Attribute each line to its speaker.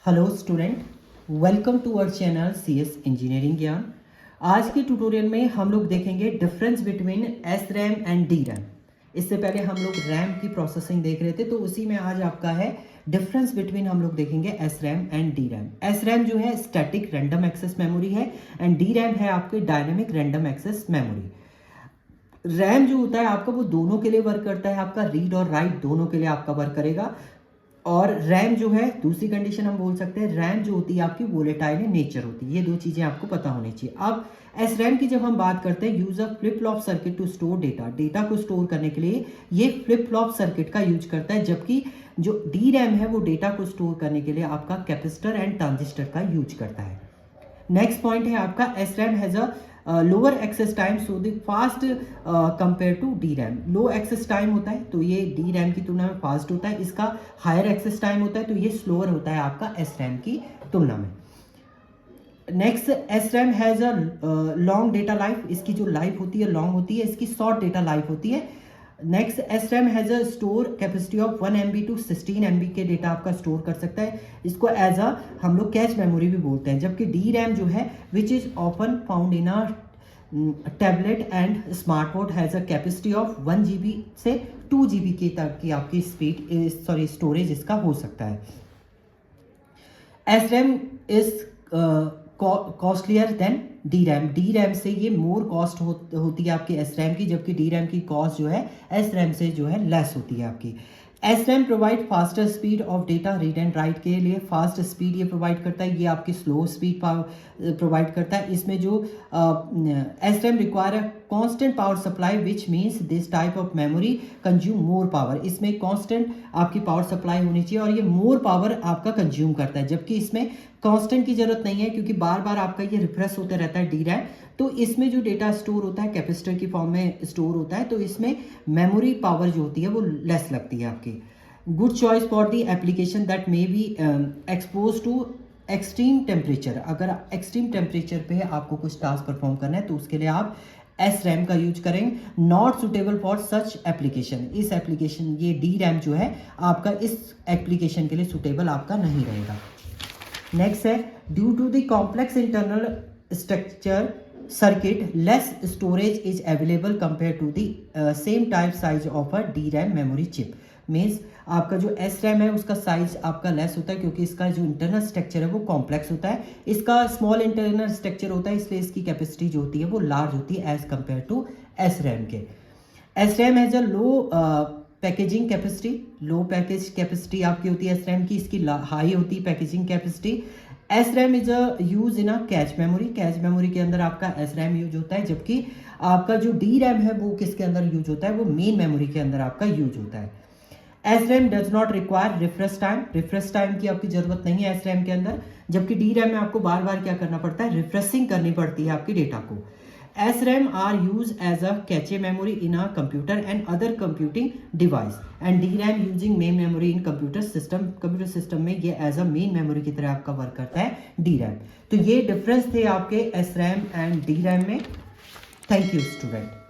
Speaker 1: Hello student, welcome to our channel CS engineering Gyan. आज के tutorial में हम लोग देखेंगे difference between S RAM and D RAM. इससे पहले हम लोग रैम की प्रोसेसिंग देख रहे थे, तो उसी में आज आपका है डिफरेंस बिटवीन हम लोग देखेंगे S RAM and D RAM. S RAM जो है स्टैटिक रैंडम एक्सेस मेमोरी है एंड डी रैम है आपकी dynamic random access memory. RAM जो होता है आपका वो दोनों के लिए वर्क करता है, आपका रीड और राइट दोनों के लिए आपका वर्क करेगा। और रैम जो है दूसरी कंडीशन हम बोल सकते हैं, रैम जो होती है आपकी वोलेटाइल इन नेचर होती है। ये दो चीज़ें आपको पता होनी चाहिए। अब एस रैम की जब हम बात करते हैं, use a flip flop circuit to store data. Data को स्टोर करने के लिए ये फ्लिप फ्लॉप सर्किट का यूज करता है, जबकि जो डी रैम है वो डेटा को स्टोर करने के लिए आपका कैपेसिटर एंड ट्रांजिस्टर का यूज करता है। नेक्स्ट पॉइंट है आपका S RAM has a lower access time so the fast compare to D RAM. Low access time होता है तो ये डी रैम की तुलना में फास्ट होता है, इसका हायर एक्सेस टाइम होता है तो ये स्लोअर होता है आपका एस रैम की तुलना में। Next, S RAM has a long data life. इसकी जो लाइफ होती है लॉन्ग होती है, इसकी शॉर्ट डेटा लाइफ होती है। Next, S RAM has a store capacity of 1 MB to 16 MB के डेटा आपका स्टोर कर सकता है। इसको एज अ हम लोग कैच मेमोरी भी बोलते हैं। जबकि डी रैम जो है which is often found in a tablet and smartphone has a capacity of 1 GB से 2 GB की तक की आपकी स्पीड स्टोरेज इसका हो सकता है। S RAM is costlier then D RAM. D RAM से ये मोर कॉस्ट होती है आपकी एस रैम की, जबकि डी रैम की कॉस्ट जो है एस रैम से जो है लेस होती है आपकी। S RAM provide faster speed of data read and right के लिए फास्ट स्पीड ये प्रोवाइड करता है, ये आपकी स्लो स्पीड प्रोवाइड करता है। इसमें जो S RAM require a constant power supply which means this type of memory consume more power. इसमें कांस्टेंट आपकी पावर सप्लाई होनी चाहिए और ये मोर पावर आपका कंज्यूम करता है, जबकि इसमें कांस्टेंट की जरूरत नहीं है क्योंकि बार बार आपका ये रिफ्रेश होता रहता है डी रैम। तो इसमें जो डेटा स्टोर होता है कैपेसिटर की फॉर्म में स्टोर होता है, तो इसमें मेमोरी पावर जो होती है वो लेस लगती है आपकी। Good choice for the application that may be expose to extreme temperature. अगर एक्सट्रीम टेम्परेचर पे आपको कुछ टास्क परफॉर्म करना है तो उसके लिए आप एस रैम का यूज करेंगे। Not suitable for such application. इस एप्लीकेशन ये डी रैम जो है आपका इस एप्लीकेशन के लिए सुटेबल आपका नहीं रहेगा। नेक्स्ट है, due to the complex internal structure circuit less storage is available compare to the same type size of a D RAM memory chip. Means आपका जो एस रैम है उसका साइज आपका लेस होता है क्योंकि इसका जो इंटरनल स्ट्रक्चर है वो कॉम्प्लेक्स होता है। इसका स्मॉल इंटरनल स्ट्रक्चर होता है, इसलिए इसकी कैपेसिटी जो होती है वो लार्ज होती है as compare to S RAM के। S RAM has a low packaging capacity. Low package capacity आपकी होती है एस रैम की, इसकी हाई होती है packaging capacity. S RAM is a use in a cache memory. Cache memory के अंदर आपका एस रैम यूज होता है, जबकि आपका जो डी रैम है वो किसके अंदर यूज होता है, वो मेन मेमोरी के अंदर आपका यूज होता है। S RAM does not require refresh time. Refresh time की आपकी जरूरत नहीं है एस रैम के अंदर, जबकि डी रैम में आपको बार बार क्या करना पड़ता है, रिफ्रेशिंग करनी पड़ती है आपकी डेटा को। S RAM are use as a cache memory in a computer and other computing device and D RAM using main memory in computer system. Computer system में ये एज अ मेन मेमोरी की तरह आपका work करता है D RAM. तो ये difference थे आपके S RAM and D RAM में। Thank you student.